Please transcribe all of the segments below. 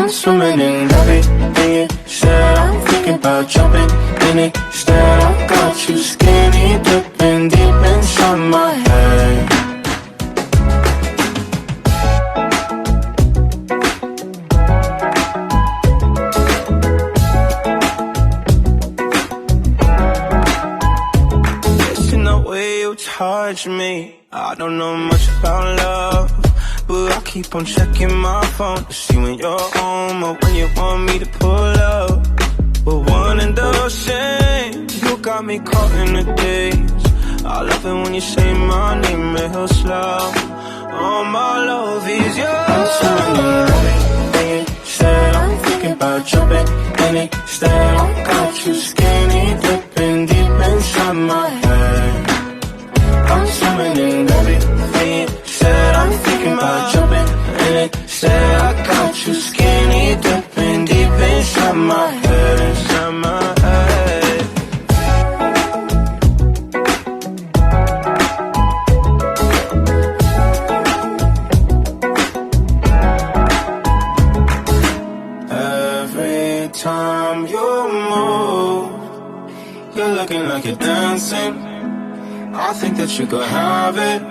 I'm swimming in everything you said. I'm thinking about jumping in it instead. I got you skinny dipping deep inside my head. Listen the way you touch me. I don't know much about love, but I keep on checking my phone to see when you're home or when you want me to pull up. But one and the same, you got me caught in the days. I love it when you say my name real slow. All my love is yours. I'm swimming everything you said. I'm thinking about jumping in it instead. I got you skinny dipping deep inside my head. I'm swimming in everything you said. I'm thinking about jumping in it instead. I got you skinny dipping deep inside my head, inside my head. Every time you move, you're looking like you're dancing. I think that you could have it.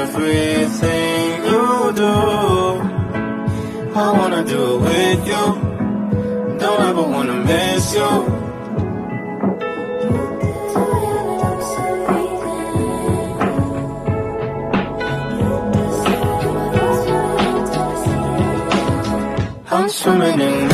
Everything you do, I wanna do it with you. Don't ever wanna miss you. I'm swimming in